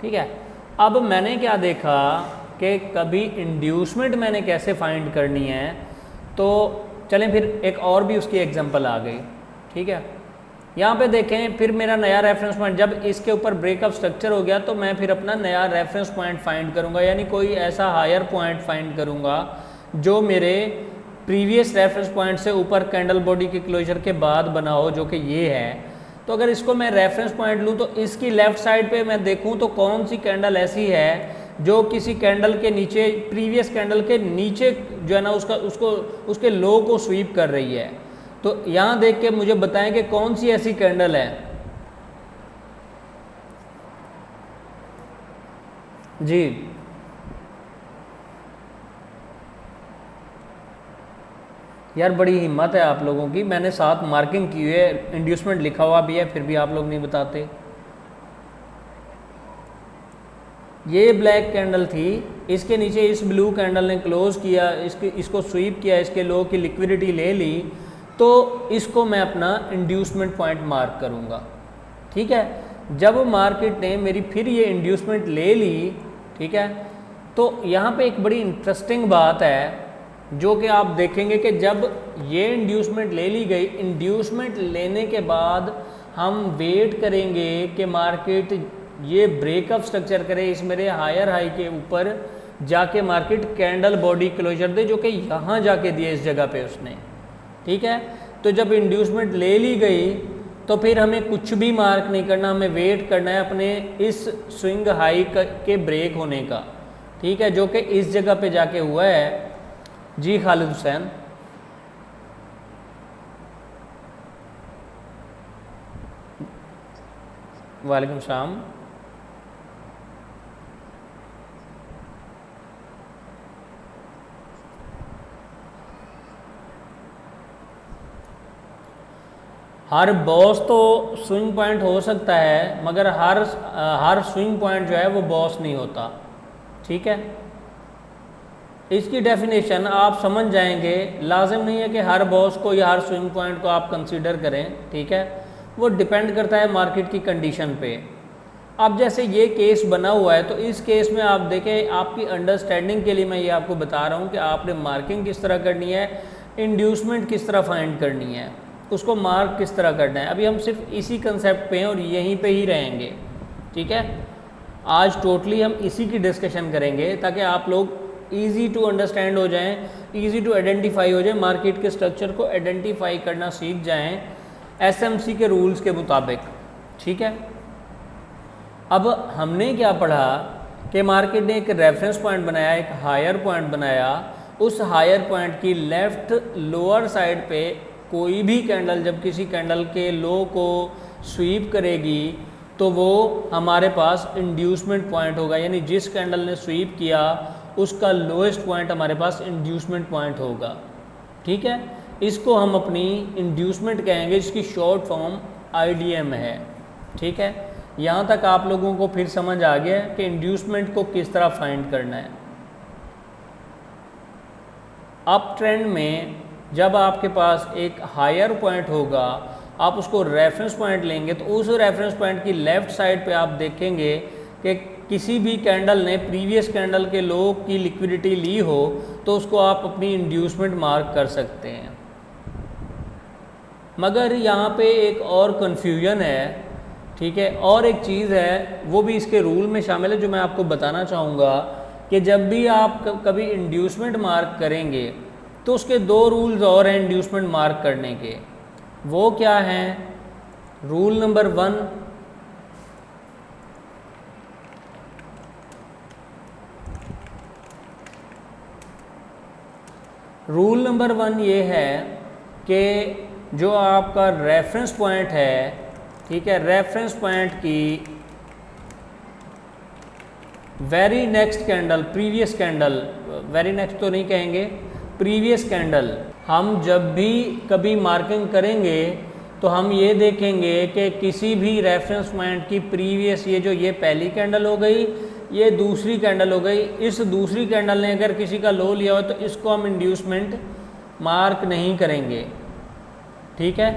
ठीक है, अब मैंने क्या देखा कि कभी इंड्यूसमेंट मैंने कैसे फाइंड करनी है, तो चलें फिर एक और भी उसकी एग्जांपल आ गई। ठीक है, यहाँ पे देखें, फिर मेरा नया रेफरेंस पॉइंट, जब इसके ऊपर ब्रेकअप स्ट्रक्चर हो गया तो मैं फिर अपना नया रेफरेंस पॉइंट फाइंड करूँगा, यानी कोई ऐसा हायर पॉइंट फाइंड करूँगा जो मेरे प्रीवियस रेफरेंस पॉइंट से ऊपर कैंडल बॉडी के क्लोजर के बाद बना हो, जो कि ये है। तो अगर इसको मैं रेफरेंस पॉइंट लूँ तो इसकी लेफ़्ट साइड पे मैं देखूँ तो कौन सी कैंडल ऐसी है जो किसी कैंडल के नीचे, प्रीवियस कैंडल के नीचे जो है ना उसके लो को स्वीप कर रही है। तो यहाँ देख के मुझे बताएं कि कौन सी ऐसी कैंडल है जी। यार बड़ी हिम्मत है आप लोगों की, मैंने साथ मार्किंग की हुई है, इंड्यूसमेंट लिखा हुआ भी है, फिर भी आप लोग नहीं बताते। ये ब्लैक कैंडल थी, इसके नीचे इस ब्लू कैंडल ने क्लोज किया, इसको स्वीप किया, इसके लो की लिक्विडिटी ले ली, तो इसको मैं अपना इंड्यूसमेंट पॉइंट मार्क करूँगा। ठीक है, जब मार्केट ने मेरी फिर ये इंड्यूसमेंट ले ली, ठीक है, तो यहाँ पे एक बड़ी इंटरेस्टिंग बात है जो कि आप देखेंगे कि जब ये इंड्यूसमेंट ले ली गई, इंड्यूसमेंट लेने के बाद हम वेट करेंगे कि मार्केट ये ब्रेकअप स्ट्रक्चर करे, इस मेरे हायर हाई के ऊपर जाके मार्केट कैंडल बॉडी क्लोजर दे, जो कि यहाँ जाके दिए इस जगह पे उसने। ठीक है, तो जब इंड्यूसमेंट ले ली गई तो फिर हमें कुछ भी मार्क नहीं करना, हमें वेट करना है अपने इस स्विंग हाई के ब्रेक होने का। ठीक है, जो कि इस जगह पे जाके हुआ है जी। खालिद हुसैन, वालेकुम सलाम। हर बॉस तो स्विंग पॉइंट हो सकता है, मगर हर स्विंग पॉइंट जो है वो बॉस नहीं होता। ठीक है, इसकी डेफिनेशन आप समझ जाएंगे। लाजिम नहीं है कि हर बॉस को या हर स्विंग पॉइंट को आप कंसीडर करें। ठीक है, वो डिपेंड करता है मार्केट की कंडीशन पे। अब जैसे ये केस बना हुआ है, तो इस केस में आप देखें, आपकी अंडरस्टैंडिंग के लिए मैं ये आपको बता रहा हूँ कि आपने मार्किंग किस तरह करनी है, इंड्यूसमेंट किस तरह फाइंड करनी है, उसको मार्क किस तरह करना है। अभी हम सिर्फ इसी कंसेप्ट पे हैं और यहीं पे ही रहेंगे। ठीक है, आज टोटली हम इसी की डिस्कशन करेंगे ताकि आप लोग ईजी टू अंडरस्टैंड हो जाएं, ईजी टू आइडेंटिफाई हो जाएं, मार्केट के स्ट्रक्चर को आइडेंटिफाई करना सीख जाएं एसएमसी के रूल्स के मुताबिक। ठीक है, अब हमने क्या पढ़ा कि मार्केट ने एक रेफरेंस पॉइंट बनाया, एक हायर पॉइंट बनाया। उस हायर पॉइंट की लेफ़्ट लोअर साइड पे कोई भी कैंडल जब किसी कैंडल के लो को स्वीप करेगी तो वो हमारे पास इंड्यूसमेंट पॉइंट होगा, यानी जिस कैंडल ने स्वीप किया उसका लोएस्ट पॉइंट हमारे पास इंड्यूसमेंट पॉइंट होगा। ठीक है, इसको हम अपनी इंड्यूसमेंट कहेंगे, जिसकी शॉर्ट फॉर्म IDM है। ठीक है, यहाँ तक आप लोगों को फिर समझ आ गया कि इंड्यूसमेंट को किस तरह फाइंड करना है। अप ट्रेंड में जब आपके पास एक हायर पॉइंट होगा, आप उसको रेफरेंस पॉइंट लेंगे, तो उस रेफरेंस पॉइंट की लेफ़्ट साइड पे आप देखेंगे कि किसी भी कैंडल ने प्रीवियस कैंडल के लो की लिक्विडिटी ली हो तो उसको आप अपनी इंड्यूसमेंट मार्क कर सकते हैं। मगर यहाँ पे एक और कन्फ्यूजन है। ठीक है, और एक चीज़ है, वो भी इसके रूल में शामिल है, जो मैं आपको बताना चाहूँगा कि जब भी आप कभी इंड्यूसमेंट मार्क करेंगे तो उसके दो रूल्स और हैं इंड्यूसमेंट मार्क करने के। वो क्या हैं? रूल नंबर 1, रूल नंबर 1 ये है कि जो आपका रेफरेंस पॉइंट है, ठीक है, रेफरेंस पॉइंट की very next candle, previous candle, very next तो नहीं कहेंगे, प्रीवियस कैंडल, हम जब भी कभी मार्किंग करेंगे तो हम ये देखेंगे कि किसी भी रेफरेंस पॉइंट की प्रीवियस, ये पहली कैंडल हो गई, ये दूसरी कैंडल हो गई, इस दूसरी कैंडल ने अगर किसी का लो लिया हो तो इसको हम इंड्यूसमेंट मार्क नहीं करेंगे। ठीक है,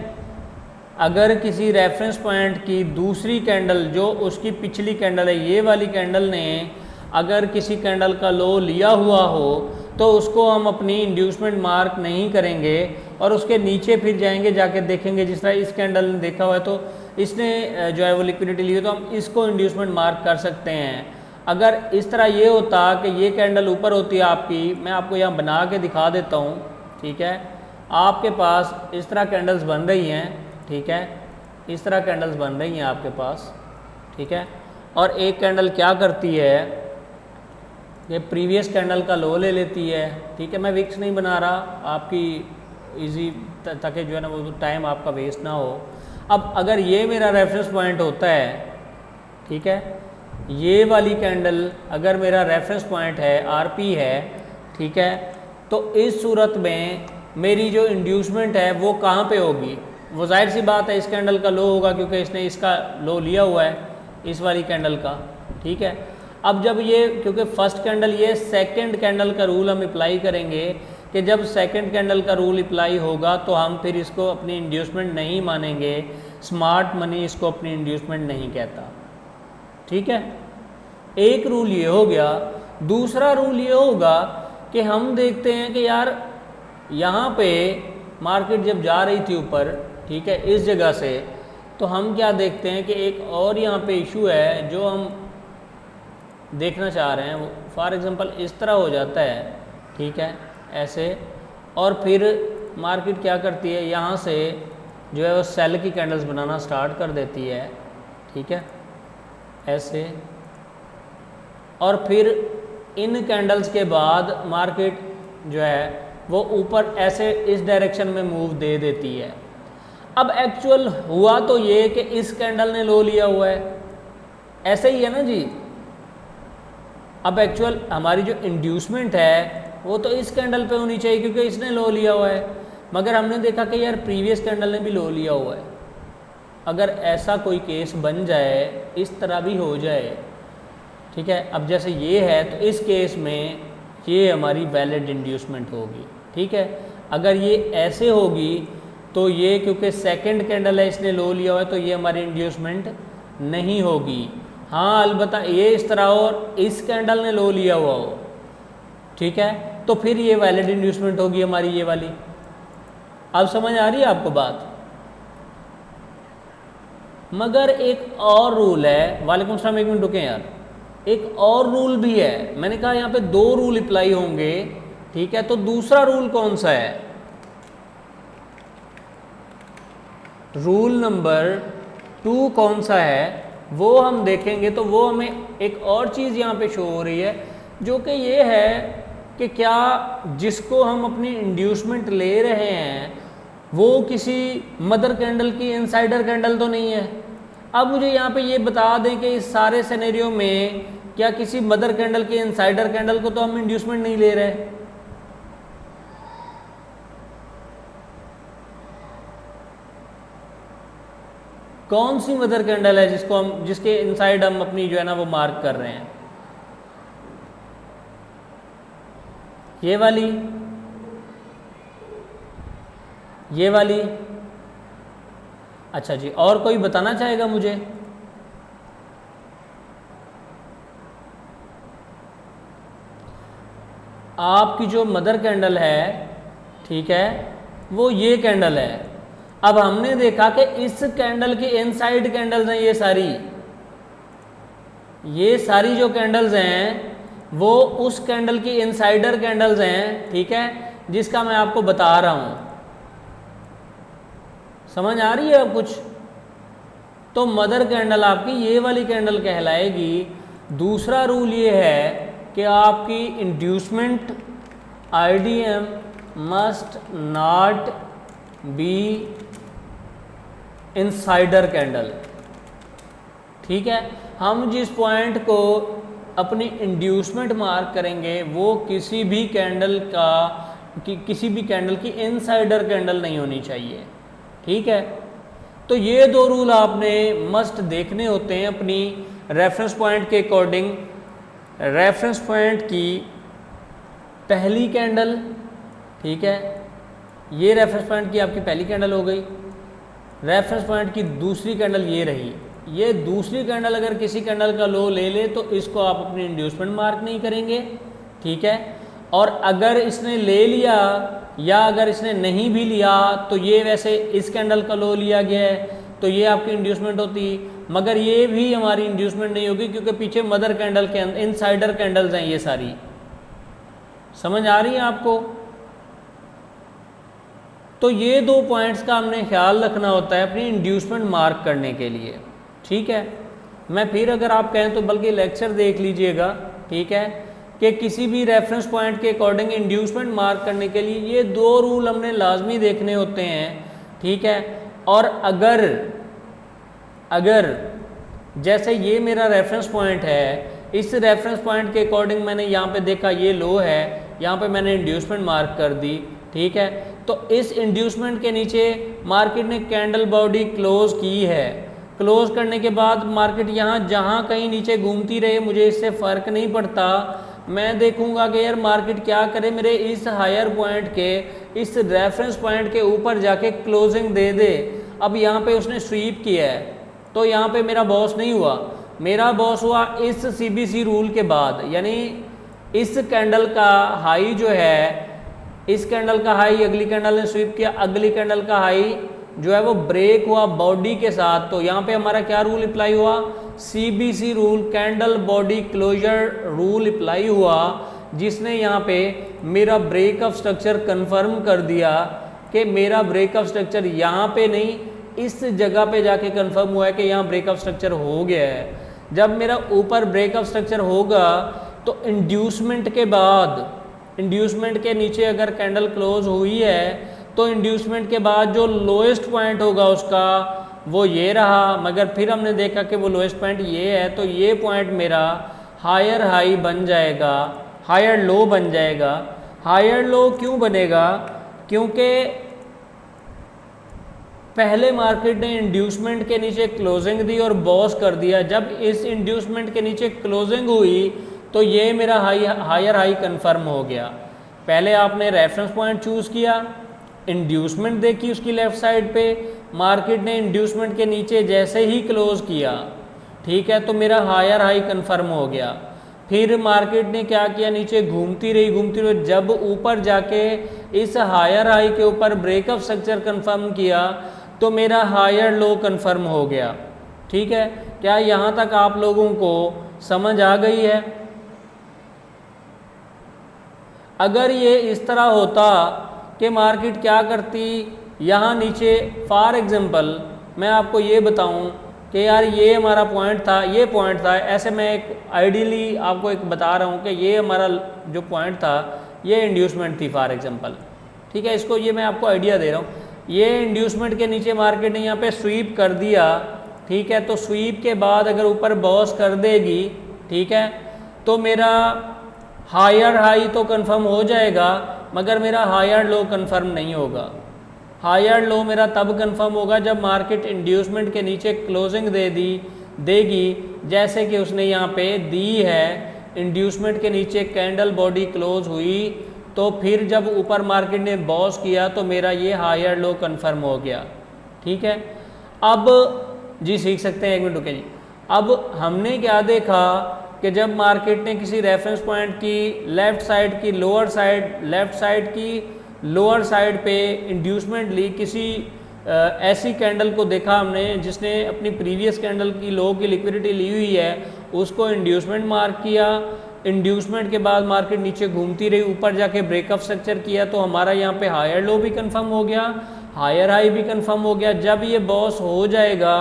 अगर किसी रेफरेंस पॉइंट की दूसरी कैंडल, जो उसकी पिछली कैंडल है, ये वाली कैंडल ने अगर किसी कैंडल का लो लिया हुआ हो तो उसको हम अपनी इंड्यूसमेंट मार्क नहीं करेंगे और उसके नीचे फिर जाएंगे, जाके देखेंगे जिस तरह इस कैंडल ने देखा हुआ है तो इसने जो है वो लिक्विडिटी ली हो तो हम इसको इंड्यूसमेंट मार्क कर सकते हैं। अगर इस तरह ये होता कि ये कैंडल ऊपर होती है आपकी, मैं आपको यहाँ बना के दिखा देता हूँ। ठीक है, आपके पास इस तरह कैंडल्स बन रही हैं। ठीक है, इस तरह कैंडल्स बन रही हैं आपके पास। ठीक है, और एक कैंडल क्या करती है, ये प्रीवियस कैंडल का लो ले लेती है। ठीक है, मैं विक्स नहीं बना रहा, आपकी इजी ताकि जो है ना वो टाइम आपका वेस्ट ना हो। अब अगर ये मेरा रेफरेंस पॉइंट होता है, ठीक है, ये वाली कैंडल अगर मेरा रेफरेंस पॉइंट है, RP है, ठीक है, तो इस सूरत में मेरी जो इंड्यूसमेंट है वो कहाँ पे होगी? वो जाहिर सी बात है इस कैंडल का लो होगा, क्योंकि इसने इसका लो लिया हुआ है, इस वाली कैंडल का। ठीक है, अब जब ये, क्योंकि फर्स्ट कैंडल, ये सेकंड कैंडल का रूल हम अप्लाई करेंगे कि जब सेकंड कैंडल का रूल अप्लाई होगा तो हम फिर इसको अपनी इंड्यूसमेंट नहीं मानेंगे। स्मार्ट मनी इसको अपनी इंड्यूसमेंट नहीं कहता। ठीक है, एक रूल ये हो गया। दूसरा रूल ये होगा कि हम देखते हैं कि यार यहाँ पे मार्केट जब जा रही थी ऊपर, ठीक है, इस जगह से, तो हम क्या देखते हैं कि एक और यहाँ पे इशू है जो हम देखना चाह रहे हैं। वो फॉर एग्जांपल इस तरह हो जाता है, ठीक है, ऐसे, और फिर मार्केट क्या करती है, यहाँ से जो है वो सेल की कैंडल्स बनाना स्टार्ट कर देती है। ठीक है, ऐसे, और फिर इन कैंडल्स के बाद मार्केट जो है वो ऊपर ऐसे इस डायरेक्शन में मूव दे देती है। अब एक्चुअल हुआ तो ये कि इस कैंडल ने लो लिया हुआ है, ऐसे ही है ना जी। अब एक्चुअल हमारी जो इंड्यूसमेंट है वो तो इस कैंडल पे होनी चाहिए क्योंकि इसने लो लिया हुआ है, मगर हमने देखा कि यार प्रीवियस कैंडल ने भी लो लिया हुआ है। अगर ऐसा कोई केस बन जाए, इस तरह भी हो जाए, ठीक है, अब जैसे ये है तो इस केस में ये हमारी वैलिड इंड्यूसमेंट होगी, ठीक है। अगर ये ऐसे होगी तो ये क्योंकि सेकंड कैंडल है इसने लो लिया हुआ है तो ये हमारी इंड्यूसमेंट नहीं होगी। हाँ अलबत्ता ये इस तरह हो और इस कैंडल ने लो लिया हुआ हो, ठीक है, तो फिर ये वैलिड इंड्यूसमेंट होगी हमारी ये वाली। अब समझ आ रही है आपको बात। मगर एक और रूल है, वालेकुम सलाम, एक मिनट रुकें यार, एक और रूल भी है। मैंने कहा यहाँ पे 2 रूल अप्लाई होंगे, ठीक है, तो दूसरा रूल कौन सा है? रूल नंबर 2 कौन सा है वो हम देखेंगे। तो वो हमें एक और चीज़ यहाँ पे शो हो रही है, जो कि ये है कि क्या जिसको हम अपनी इंड्यूसमेंट ले रहे हैं वो किसी मदर कैंडल की इनसाइडर कैंडल तो नहीं है। अब मुझे यहाँ पे ये बता दें कि इस सारे सिनेरियो में क्या किसी मदर कैंडल की इनसाइडर कैंडल को तो हम इंड्यूसमेंट नहीं ले रहे। कौन सी मदर कैंडल है जिसके इनसाइड हम अपनी जो है ना वो मार्क कर रहे हैं? ये वाली, ये वाली। अच्छा जी, और कोई बताना चाहेगा मुझे? आपकी जो मदर कैंडल है, ठीक है, वो ये कैंडल है। अब हमने देखा कि इस कैंडल की इनसाइड कैंडल्स हैं ये सारी जो कैंडल्स हैं वो उस कैंडल की इनसाइडर कैंडल्स हैं, ठीक है, जिसका मैं आपको बता रहा हूं। समझ आ रही है अब कुछ? तो मदर कैंडल आपकी ये वाली कैंडल कहलाएगी। दूसरा रूल ये है कि आपकी inducement IDM must not be insider candle, ठीक है। हम जिस पॉइंट को अपनी इंड्यूसमेंट मार्क करेंगे वो किसी भी कैंडल की इनसाइडर कैंडल नहीं होनी चाहिए, ठीक है। तो ये 2 रूल आपने मस्ट देखने होते हैं अपनी रेफरेंस पॉइंट के अकॉर्डिंग। रेफरेंस पॉइंट की पहली कैंडल, ठीक है, ये रेफरेंस पॉइंट की आपकी पहली कैंडल हो गई। रेफरेंस पॉइंट की दूसरी कैंडल ये रही। ये दूसरी कैंडल अगर किसी कैंडल का लो ले ले तो इसको आप अपनी इंड्यूसमेंट मार्क नहीं करेंगे, ठीक है। और अगर इसने ले लिया या अगर इसने नहीं भी लिया तो ये वैसे इस कैंडल का लो लिया गया है तो ये आपकी इंड्यूसमेंट होती, मगर ये भी हमारी इंड्यूसमेंट नहीं होगी क्योंकि पीछे मदर कैंडल के इनसाइडर कैंडल्स हैं ये सारी। समझ आ रही है आपको? तो ये 2 पॉइंट्स का हमने ख्याल रखना होता है अपनी इंड्यूसमेंट मार्क करने के लिए, ठीक है। मैं फिर अगर आप कहें तो बल्कि लेक्चर देख लीजिएगा, ठीक है, कि किसी भी रेफरेंस पॉइंट के अकॉर्डिंग इंड्यूसमेंट मार्क करने के लिए ये 2 रूल हमने लाजमी देखने होते हैं, ठीक है। और अगर जैसे ये मेरा रेफरेंस पॉइंट है, इस रेफरेंस पॉइंट के अकॉर्डिंग मैंने यहाँ पे देखा ये लो है, यहाँ पे मैंने इंड्यूसमेंट मार्क कर दी, ठीक है। तो इस इंड्यूसमेंट के नीचे मार्केट ने कैंडल बॉडी क्लोज की है। क्लोज करने के बाद मार्केट यहाँ जहाँ कहीं नीचे घूमती रहे, मुझे इससे फ़र्क नहीं पड़ता। मैं देखूंगा कि यार मार्केट क्या करे, मेरे इस हायर पॉइंट के इस रेफरेंस पॉइंट के ऊपर जाके क्लोजिंग दे दे। अब यहाँ पे उसने स्वीप किया है तो यहाँ पे मेरा बॉस नहीं हुआ, मेरा बॉस हुआ इस सीबीसी रूल के बाद, यानी इस कैंडल का हाई जो है, इस कैंडल का हाई अगली कैंडल ने स्वीप किया, अगली कैंडल का हाई जो है वो ब्रेक हुआ बॉडी के साथ। तो यहाँ पे हमारा क्या रूल अप्लाई हुआ? CBC rule, candle body closure rule apply हुआ, जिसने यहाँ पे मेरा ब्रेकअप स्ट्रक्चर कंफर्म कर दिया कि मेरा ब्रेकअप स्ट्रक्चर यहाँ पे नहीं इस जगह पे जाके कंफर्म हुआ है कि यहाँ ब्रेकअप स्ट्रक्चर हो गया है। जब मेरा ऊपर ब्रेकअप स्ट्रक्चर होगा तो इंड्यूसमेंट के बाद, इंड्यूसमेंट के नीचे अगर कैंडल क्लोज हुई है तो इंड्यूसमेंट के बाद जो लोएस्ट पॉइंट होगा उसका वो ये रहा, मगर फिर हमने देखा कि वो लोएस्ट पॉइंट ये है, तो ये पॉइंट मेरा हायर हाई बन जाएगा, हायर लो बन जाएगा। हायर लो क्यों बनेगा? क्योंकि पहले मार्केट ने इंड्यूसमेंट के नीचे क्लोजिंग दी और बॉस कर दिया। जब इस इंड्यूसमेंट के नीचे क्लोजिंग हुई तो ये मेरा हायर हाई कंफर्म हो गया। पहले आपने रेफरेंस पॉइंट चूज़ किया, इंड्यूसमेंट देखी उसकी लेफ़्ट साइड पे, मार्केट ने इंड्यूसमेंट के नीचे जैसे ही क्लोज किया, ठीक है, तो मेरा हायर हाई कंफर्म हो गया। फिर मार्केट ने क्या किया, नीचे घूमती रही, जब ऊपर जाके इस हायर हाई के ऊपर ब्रेकअप स्ट्रक्चर कंफर्म किया तो मेरा हायर लो कंफर्म हो गया। ठीक है, क्या यहाँ तक आप लोगों को समझ आ गई है? अगर ये इस तरह होता कि मार्केट क्या करती, यहाँ नीचे फॉर एग्जांपल मैं आपको ये बताऊं कि यार ये हमारा पॉइंट था, ये पॉइंट था, ऐसे मैं एक आइडियली आपको एक बता रहा हूँ कि ये हमारा जो पॉइंट था ये इंड्यूसमेंट थी फॉर एग्जांपल। ठीक है, इसको ये मैं आपको आइडिया दे रहा हूँ। ये इंड्यूसमेंट के नीचे मार्केट ने यहाँ पे स्वीप कर दिया, ठीक है, तो स्वीप के बाद अगर ऊपर बॉस कर देगी, ठीक है, तो मेरा हायर हाई तो कंफर्म हो जाएगा मगर मेरा हायर लो कंफर्म नहीं होगा। हायर लो मेरा तब कंफर्म होगा जब मार्केट इंड्यूसमेंट के नीचे क्लोजिंग देगी जैसे कि उसने यहाँ पे दी है। इंड्यूसमेंट के नीचे कैंडल बॉडी क्लोज हुई तो फिर जब ऊपर मार्केट ने बॉस किया तो मेरा ये हायर लो कंफर्म हो गया। ठीक है, अब जी सीख सकते हैं, एक मिनट रुके जी। अब हमने क्या देखा कि जब मार्केट ने किसी रेफरेंस पॉइंट की लेफ़्ट साइड की लोअर साइड पे इंड्यूसमेंट ली, किसी ऐसी कैंडल को देखा हमने जिसने अपनी प्रीवियस कैंडल की लो की लिक्विडिटी ली हुई है, उसको इंड्यूसमेंट मार्क किया। इंड्यूसमेंट के बाद मार्केट नीचे घूमती रही, ऊपर जाके ब्रेकअप स्ट्रक्चर किया तो हमारा यहाँ पे हायर लो भी कंफर्म हो गया, हायर हाई भी कंफर्म हो गया। जब ये बॉस हो जाएगा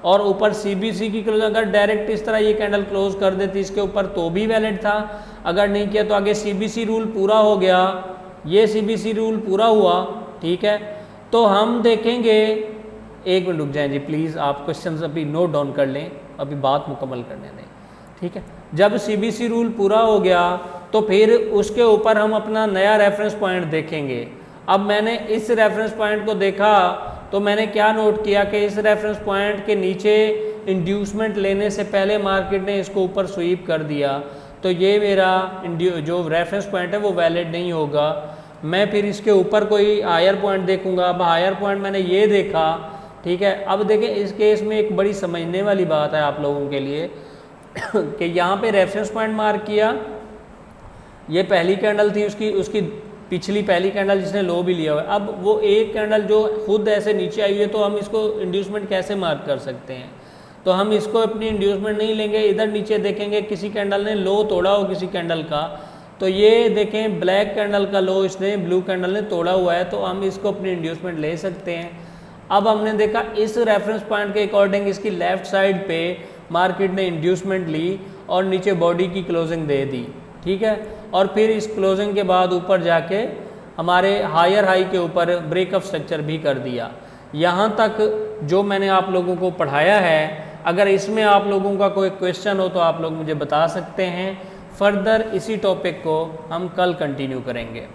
और ऊपर सीबीसी की क्लोज, अगर डायरेक्ट इस तरह ये कैंडल क्लोज कर देती इसके ऊपर तो भी वैलिड था, अगर नहीं किया तो आगे सीबीसी रूल पूरा हो गया, ये सीबीसी रूल पूरा हुआ। ठीक है, तो हम देखेंगे, एक मिनट रुक जाएं जी प्लीज़, आप क्वेश्चंस अभी नोट डाउन कर लें, अभी बात मुकम्मल करने दें। ठीक है, जब सीबीसी रूल पूरा हो गया तो फिर उसके ऊपर हम अपना नया रेफरेंस पॉइंट देखेंगे। अब मैंने इस रेफरेंस पॉइंट को देखा तो मैंने क्या नोट किया कि इस रेफरेंस पॉइंट के नीचे इंड्यूसमेंट लेने से पहले मार्केट ने इसको ऊपर स्वीप कर दिया, तो ये मेरा जो रेफरेंस पॉइंट है वो वैलिड नहीं होगा। मैं फिर इसके ऊपर कोई हायर पॉइंट देखूंगा। अब हायर पॉइंट मैंने ये देखा, ठीक है। अब देखें इस केस में एक बड़ी समझने वाली बात है आप लोगों के लिए कि यहाँ पे रेफरेंस पॉइंट मार्क किया, ये पहली कैंडल थी, उसकी पिछली पहली कैंडल जिसने लो भी लिया हुआ है। अब वो एक कैंडल जो खुद ऐसे नीचे आई हुई है तो हम इसको इंड्यूसमेंट कैसे मार्क कर सकते हैं? तो हम इसको अपनी इंड्यूसमेंट नहीं लेंगे, इधर नीचे देखेंगे किसी कैंडल ने लो तोड़ा हो किसी कैंडल का, तो ये देखें ब्लैक कैंडल का लो इसने ब्लू कैंडल ने तोड़ा हुआ है, तो हम इसको अपनी इंड्यूसमेंट ले सकते हैं। अब हमने देखा इस रेफरेंस पॉइंट के अकॉर्डिंग इसकी लेफ्ट साइड पे मार्केट ने इंड्यूसमेंट ली और नीचे बॉडी की क्लोजिंग दे दी, ठीक है। और फिर इस क्लोजिंग के बाद ऊपर जाके हमारे हायर हाई के ऊपर ब्रेकअप स्ट्रक्चर भी कर दिया। यहाँ तक जो मैंने आप लोगों को पढ़ाया है, अगर इसमें आप लोगों का कोई क्वेश्चन हो तो आप लोग मुझे बता सकते हैं। फर्दर इसी टॉपिक को हम कल कंटिन्यू करेंगे।